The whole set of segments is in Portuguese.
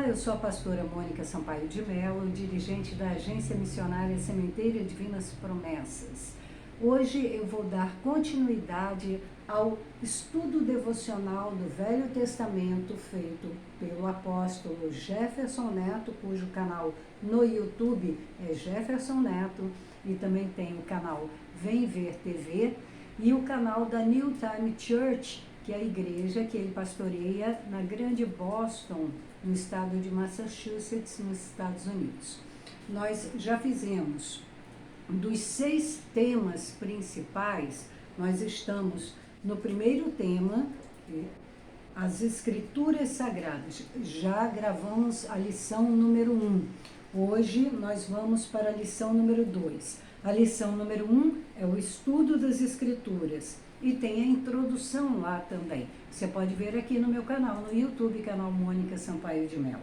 Olá, eu sou a pastora Mônica Sampaio de Mello, dirigente da Agência Missionária Sementeira Divinas Promessas. Hoje eu vou dar continuidade ao estudo devocional do Velho Testamento feito pelo apóstolo Jefferson Neto, cujo canal no YouTube é Jefferson Neto, e também tem o canal Vem Ver TV e o canal da New Time Church, que é a igreja que ele pastoreia na Grande Boston, no estado de Massachusetts, nos Estados Unidos. Nós já fizemos dos 6 temas principais, nós estamos no primeiro tema, as Escrituras Sagradas. Já gravamos a lição número 1. Hoje nós vamos para a lição número 2. A lição número 1 é o estudo das Escrituras. E tem a introdução lá também. Você pode ver aqui no meu canal, no YouTube, canal Mônica Sampaio de Mello.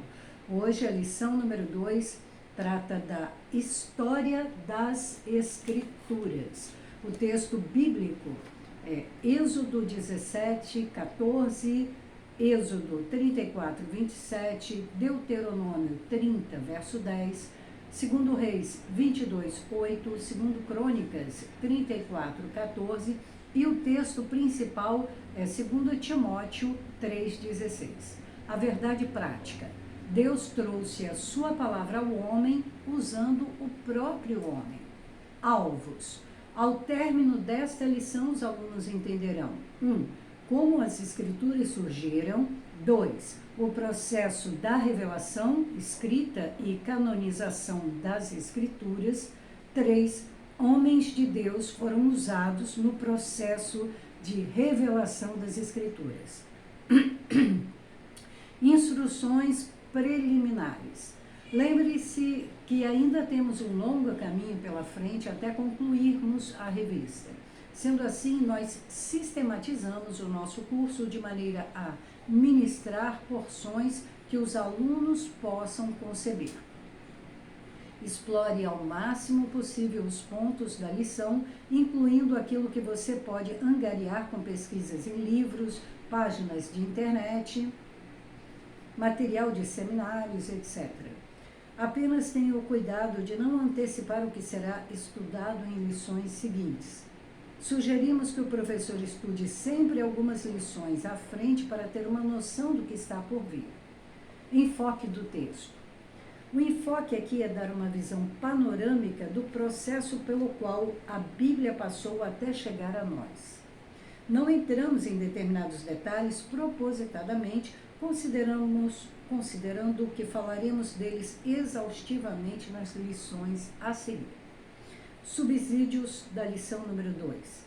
Hoje a lição número 2 trata da história das Escrituras. O texto bíblico é Êxodo 17, 14, Êxodo 34, 27, Deuteronômio 30, verso 10, 2 Reis 22, 8, 2 Crônicas 34, 14, e o texto principal é 2 Timóteo 3,16. A verdade prática. Deus trouxe a sua palavra ao homem usando o próprio homem. Alvos. Ao término desta lição, os alunos entenderão: 1. Como as Escrituras surgiram. 2. O processo da revelação, escrita e canonização das Escrituras. 3. Homens de Deus foram usados no processo de revelação das Escrituras. Instruções preliminares. Lembre-se que ainda temos um longo caminho pela frente até concluirmos a revista. Sendo assim, nós sistematizamos o nosso curso de maneira a ministrar porções que os alunos possam conceber. Explore ao máximo possível os pontos da lição, incluindo aquilo que você pode angariar com pesquisas em livros, páginas de internet, material de seminários, etc. Apenas tenha o cuidado de não antecipar o que será estudado em lições seguintes. Sugerimos que o professor estude sempre algumas lições à frente para ter uma noção do que está por vir. Enfoque do texto. O enfoque aqui é dar uma visão panorâmica do processo pelo qual a Bíblia passou até chegar a nós. Não entramos em determinados detalhes propositadamente, considerando que falaremos deles exaustivamente nas lições a seguir. Subsídios da lição número 2.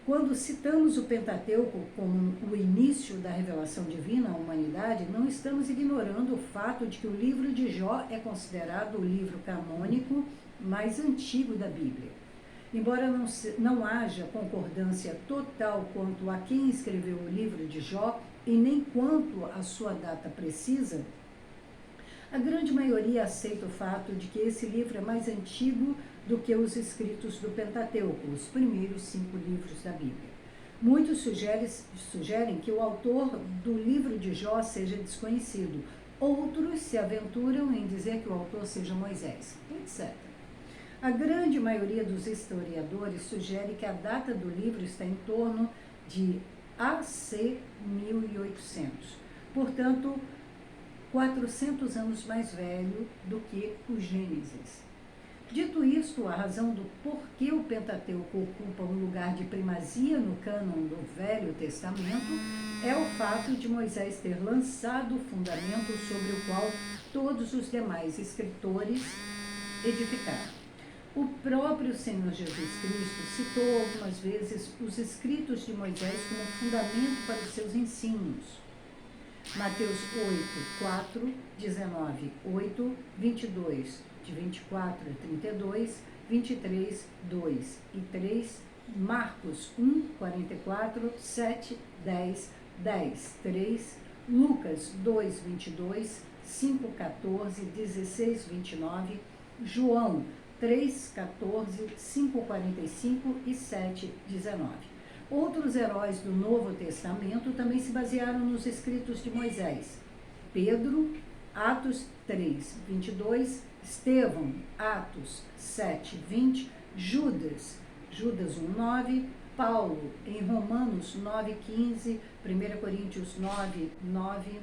Quando citamos o Pentateuco como o início da revelação divina à humanidade, não estamos ignorando o fato de que o livro de Jó é considerado o livro canônico mais antigo da Bíblia. Embora não haja concordância total quanto a quem escreveu o livro de Jó e nem quanto à sua data precisa, a grande maioria aceita o fato de que esse livro é mais antigo do que os escritos do Pentateuco, os primeiros 5 livros da Bíblia. Muitos sugerem que o autor do livro de Jó seja desconhecido. Outros se aventuram em dizer que o autor seja Moisés, etc. A grande maioria dos historiadores sugere que a data do livro está em torno de AC 1800. Portanto, 400 anos mais velho do que o Gênesis. Dito isto, a razão do porquê o Pentateuco ocupa um lugar de primazia no cânon do Velho Testamento é o fato de Moisés ter lançado o fundamento sobre o qual todos os demais escritores edificaram. O próprio Senhor Jesus Cristo citou algumas vezes os escritos de Moisés como fundamento para os seus ensinos. Mateus 8, 4, 19, 8, 22, de 24 a 32, 23, 2 e 3, Marcos 1, 44, 7, 10, 10, 3, Lucas 2, 22, 5, 14, 16, 29, João 3, 14, 5, 45 e 7, 19. Outros heróis do Novo Testamento também se basearam nos escritos de Moisés. Pedro, Atos 3, 22, Estevão, Atos 7, 20, Judas 1, 9, Paulo, em Romanos 9, 15, 1 Coríntios 9, 9,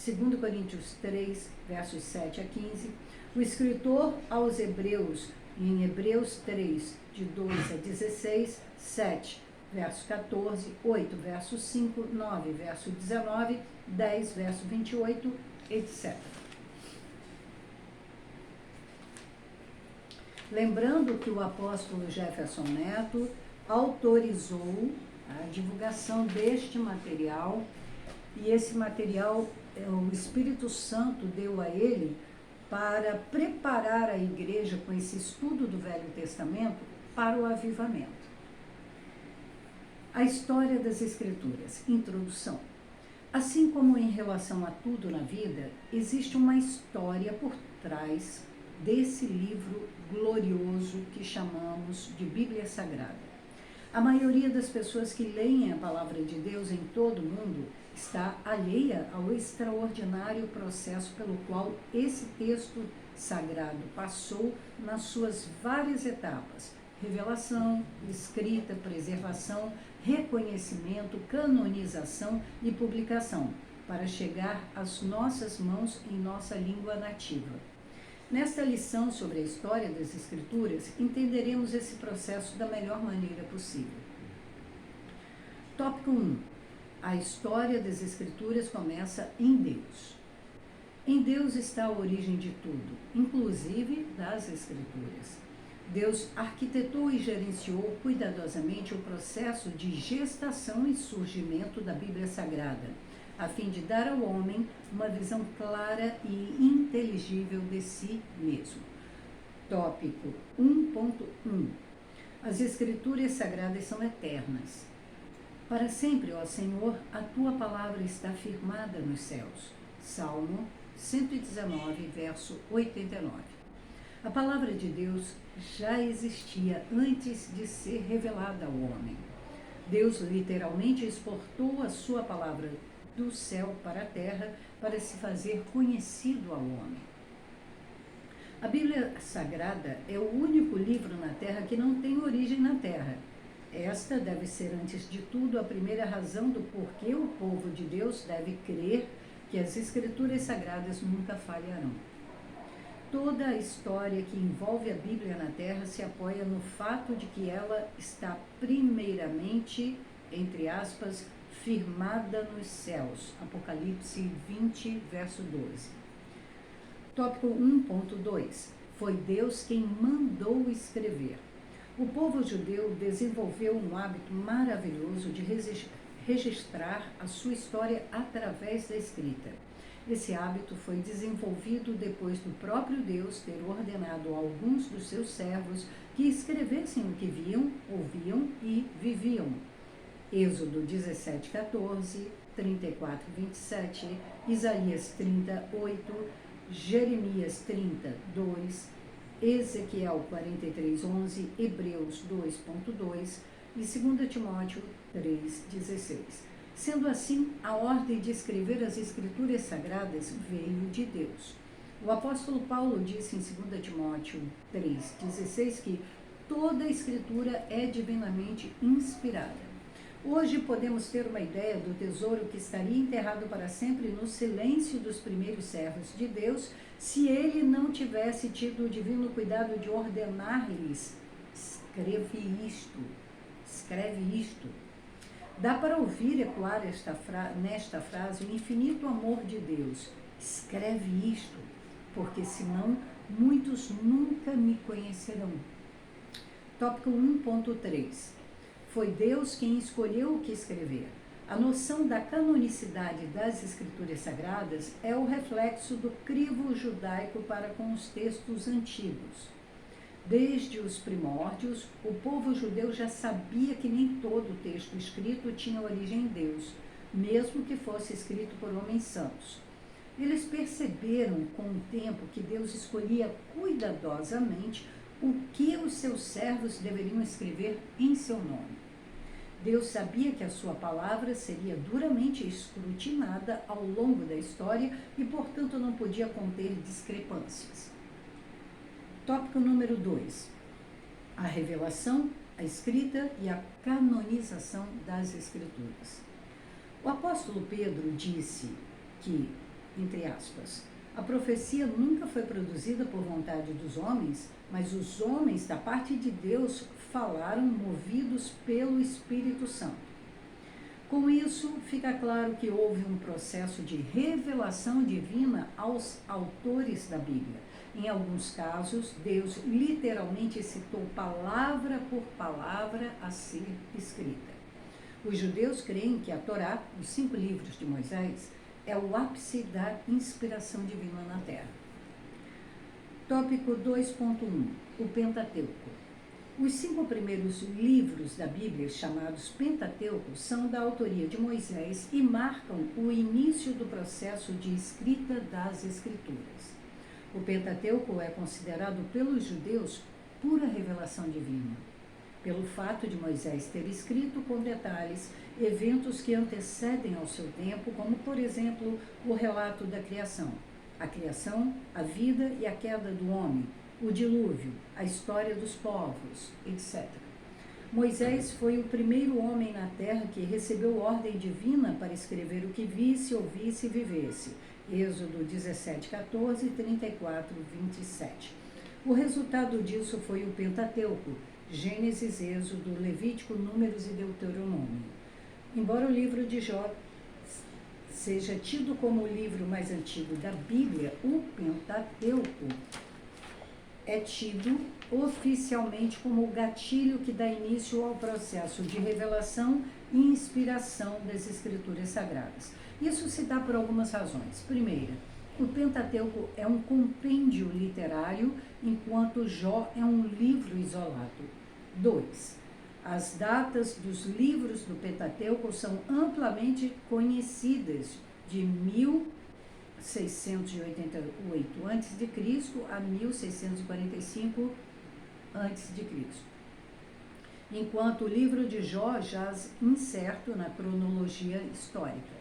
2 Coríntios 3, versos 7 a 15, o escritor aos Hebreus, em Hebreus 3, de 2 a 16, 7, verso 14, 8, verso 5, 9, verso 19, 10, verso 28, etc. Lembrando que o apóstolo Jefferson Neto autorizou a divulgação deste material, e esse material o Espírito Santo deu a ele para preparar a igreja com esse estudo do Velho Testamento para o avivamento. A história das Escrituras. Introdução. Assim como em relação a tudo na vida, existe uma história por trás desse livro glorioso que chamamos de Bíblia Sagrada. A maioria das pessoas que leem a palavra de Deus em todo o mundo está alheia ao extraordinário processo pelo qual esse texto sagrado passou nas suas várias etapas: revelação, escrita, preservação, reconhecimento, canonização e publicação, para chegar às nossas mãos em nossa língua nativa. Nesta lição sobre a história das Escrituras, entenderemos esse processo da melhor maneira possível. Tópico 1. A história das Escrituras começa em Deus. Em Deus está a origem de tudo, inclusive das Escrituras. Deus arquitetou e gerenciou cuidadosamente o processo de gestação e surgimento da Bíblia Sagrada, a fim de dar ao homem uma visão clara e inteligível de si mesmo. Tópico 1.1. As Escrituras Sagradas são eternas. Para sempre, ó Senhor, a tua palavra está firmada nos céus. Salmo 119, verso 89. A palavra de Deus já existia antes de ser revelada ao homem. Deus literalmente exportou a sua palavra do céu para a terra para se fazer conhecido ao homem. A Bíblia Sagrada é o único livro na terra que não tem origem na terra. Esta deve ser, antes de tudo, a primeira razão do porquê o povo de Deus deve crer que as Escrituras Sagradas nunca falharão. Toda a história que envolve a Bíblia na terra se apoia no fato de que ela está primeiramente, entre aspas, firmada nos céus. Apocalipse 20, verso 12. Tópico 1.2. Foi Deus quem mandou escrever. O povo judeu desenvolveu um hábito maravilhoso de registrar a sua história através da escrita. Esse hábito foi desenvolvido depois do próprio Deus ter ordenado a alguns dos seus servos que escrevessem o que viam, ouviam e viviam. Êxodo 17:14, 34:27, Isaías 30:8, Jeremias 30:2, Ezequiel 43:11, Hebreus 2.2 e 2 Timóteo 3:16. Sendo assim, a ordem de escrever as Escrituras Sagradas veio de Deus. O apóstolo Paulo disse em 2 Timóteo 3:16 que toda a Escritura é divinamente inspirada. Hoje podemos ter uma ideia do tesouro que estaria enterrado para sempre no silêncio dos primeiros servos de Deus, se ele não tivesse tido o divino cuidado de ordenar-lhes: escreve isto. Dá para ouvir ecoar nesta frase o infinito amor de Deus: escreve isto, porque senão muitos nunca me conhecerão. Tópico 1.3. Foi Deus quem escolheu o que escrever. A noção da canonicidade das Escrituras Sagradas é o reflexo do crivo judaico para com os textos antigos. Desde os primórdios, o povo judeu já sabia que nem todo texto escrito tinha origem em Deus, mesmo que fosse escrito por homens santos. Eles perceberam com o tempo que Deus escolhia cuidadosamente o que os seus servos deveriam escrever em seu nome. Deus sabia que a sua palavra seria duramente escrutinada ao longo da história e, portanto, não podia conter discrepâncias. Tópico número 2. A revelação, a escrita e a canonização das Escrituras. O apóstolo Pedro disse que, entre aspas, a profecia nunca foi produzida por vontade dos homens, mas os homens, da parte de Deus, falaram movidos pelo Espírito Santo. Com isso, fica claro que houve um processo de revelação divina aos autores da Bíblia. Em alguns casos, Deus literalmente citou palavra por palavra a ser escrita. Os judeus creem que a Torá, os 5 livros de Moisés, é o ápice da inspiração divina na Terra. Tópico 2.1. O Pentateuco. Os 5 primeiros livros da Bíblia, chamados Pentateuco, são da autoria de Moisés e marcam o início do processo de escrita das Escrituras. O Pentateuco é considerado pelos judeus pura revelação divina, pelo fato de Moisés ter escrito com detalhes eventos que antecedem ao seu tempo, como, por exemplo, o relato da criação, a vida e a queda do homem, o dilúvio, a história dos povos, etc. Moisés foi o primeiro homem na terra que recebeu ordem divina para escrever o que visse, ouvisse e vivesse. Êxodo 17:14 e 34:27. O resultado disso foi o Pentateuco, Gênesis, Êxodo, Levítico, Números e Deuteronômio. Embora o livro de Jó seja tido como o livro mais antigo da Bíblia, o Pentateuco é tido oficialmente como o gatilho que dá início ao processo de revelação e inspiração das Escrituras Sagradas. Isso se dá por algumas razões. Primeira, o Pentateuco é um compêndio literário, enquanto Jó é um livro isolado. 2. As datas dos livros do Pentateuco são amplamente conhecidas, de 1688 a.C. a 1645 a.C., enquanto o livro de Jó jaz incerto na cronologia histórica.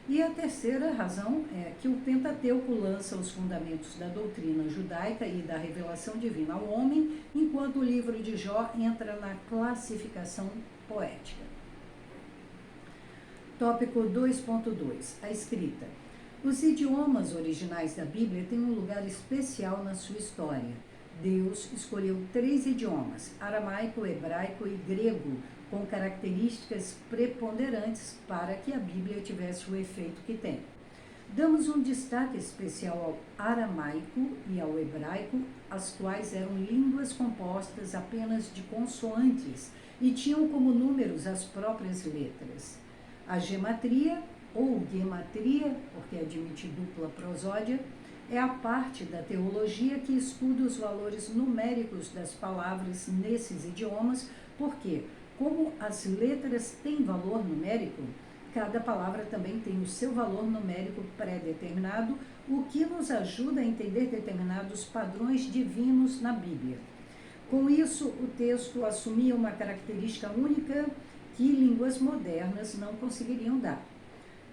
E a terceira razão é que o Pentateuco lança os fundamentos da doutrina judaica e da revelação divina ao homem, enquanto o livro de Jó entra na classificação poética. Tópico 2.2. A escrita. Os idiomas originais da Bíblia têm um lugar especial na sua história. Deus escolheu 3 idiomas, aramaico, hebraico e grego, com características preponderantes para que a Bíblia tivesse o efeito que tem. Damos um destaque especial ao aramaico e ao hebraico, as quais eram línguas compostas apenas de consoantes e tinham como números as próprias letras. A gematria, ou gematria, porque admite dupla prosódia, é a parte da teologia que estuda os valores numéricos das palavras nesses idiomas, porque, como as letras têm valor numérico, cada palavra também tem o seu valor numérico pré-determinado, o que nos ajuda a entender determinados padrões divinos na Bíblia. Com isso, o texto assumia uma característica única que línguas modernas não conseguiriam dar.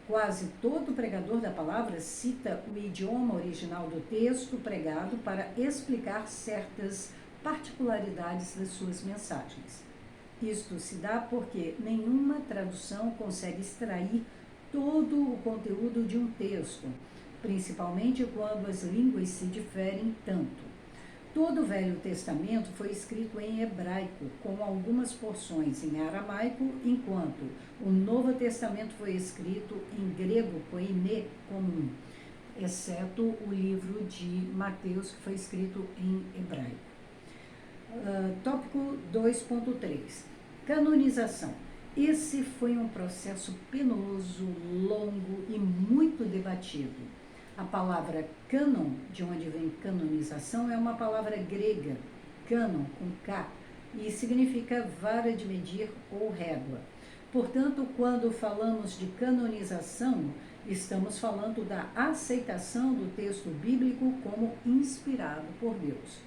Quase todo pregador da palavra cita o idioma original do texto pregado para explicar certas particularidades das suas mensagens. Isto se dá porque nenhuma tradução consegue extrair todo o conteúdo de um texto, principalmente quando as línguas se diferem tanto. Todo o Velho Testamento foi escrito em hebraico, com algumas porções em aramaico, enquanto o Novo Testamento foi escrito em grego koiné comum, exceto o livro de Mateus, que foi escrito em hebraico. Tópico 2.3. Canonização. Esse foi um processo penoso, longo e muito debatido. A palavra cânon, de onde vem canonização, é uma palavra grega, cânon, com K, e significa vara de medir ou régua. Portanto, quando falamos de canonização, estamos falando da aceitação do texto bíblico como inspirado por Deus.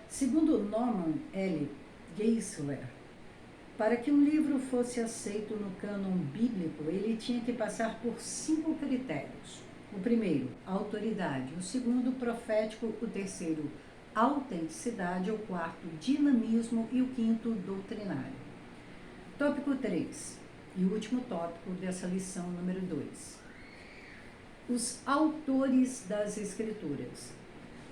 Segundo Norman L. Geisler, Para que um livro fosse aceito no cânon bíblico, ele tinha que passar por 5 critérios. O primeiro, autoridade. O segundo, profético. O terceiro, autenticidade. O quarto, dinamismo. E o quinto, doutrinário. Tópico 3, e o último tópico dessa lição número 2. Os autores das Escrituras.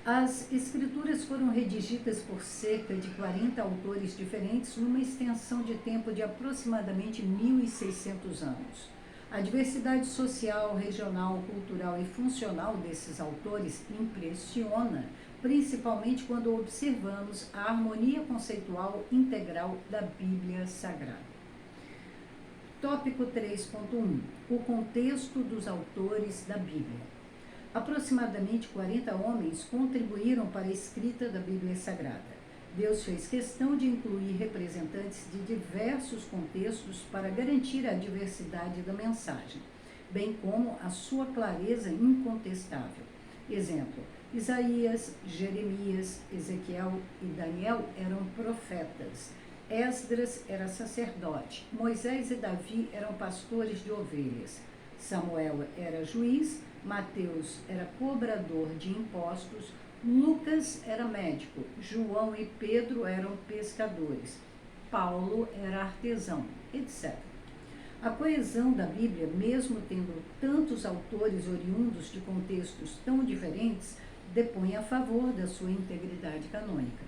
As Escrituras foram redigidas por cerca de 40 autores diferentes numa extensão de tempo de aproximadamente 1.600 anos. A diversidade social, regional, cultural e funcional desses autores impressiona, principalmente quando observamos a harmonia conceitual integral da Bíblia Sagrada. Tópico 3.1. O contexto dos autores da Bíblia. Aproximadamente 40 homens contribuíram para a escrita da Bíblia Sagrada. Deus fez questão de incluir representantes de diversos contextos para garantir a diversidade da mensagem, bem como a sua clareza incontestável. Exemplo: Isaías, Jeremias, Ezequiel e Daniel eram profetas. Esdras era sacerdote. Moisés e Davi eram pastores de ovelhas. Samuel era juiz. Mateus era cobrador de impostos. Lucas era médico. João e Pedro eram pescadores. Paulo era artesão, etc. A coesão da Bíblia, mesmo tendo tantos autores oriundos de contextos tão diferentes, depõe a favor da sua integridade canônica.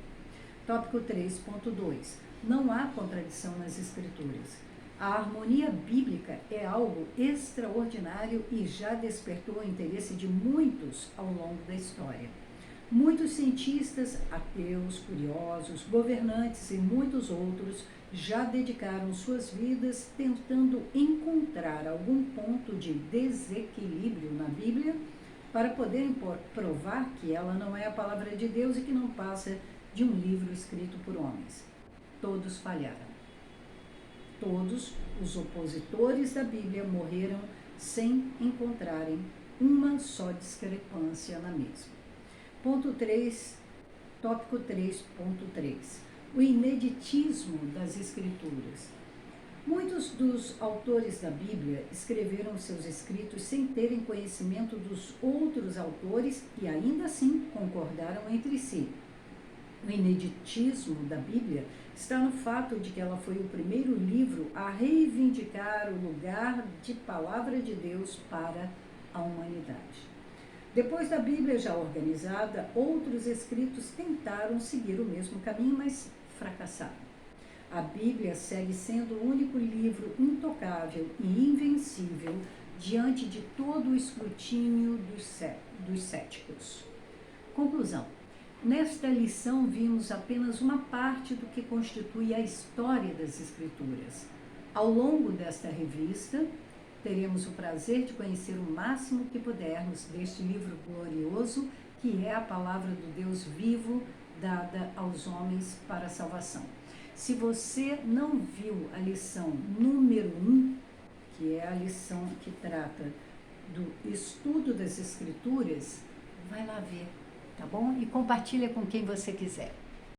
Tópico 3.2. Não há contradição nas Escrituras. A harmonia bíblica é algo extraordinário e já despertou o interesse de muitos ao longo da história. Muitos cientistas, ateus, curiosos, governantes e muitos outros já dedicaram suas vidas tentando encontrar algum ponto de desequilíbrio na Bíblia para poderem provar que ela não é a palavra de Deus e que não passa de um livro escrito por homens. Todos falharam. Todos os opositores da Bíblia morreram sem encontrarem uma só discrepância na mesma. Ponto 3, tópico 3.3. O ineditismo das Escrituras. Muitos dos autores da Bíblia escreveram seus escritos sem terem conhecimento dos outros autores e ainda assim concordaram entre si. O ineditismo da Bíblia está no fato de que ela foi o primeiro livro a reivindicar o lugar de palavra de Deus para a humanidade. Depois da Bíblia já organizada, outros escritos tentaram seguir o mesmo caminho, mas fracassaram. A Bíblia segue sendo o único livro intocável e invencível diante de todo o escrutínio dos céticos. Conclusão. Nesta lição vimos apenas uma parte do que constitui a história das Escrituras. Ao longo desta revista, teremos o prazer de conhecer o máximo que pudermos deste livro glorioso, que é a palavra do Deus vivo dada aos homens para a salvação. Se você não viu a lição número 1, que é a lição que trata do estudo das Escrituras, vai lá ver. Tá bom? E compartilha com quem você quiser.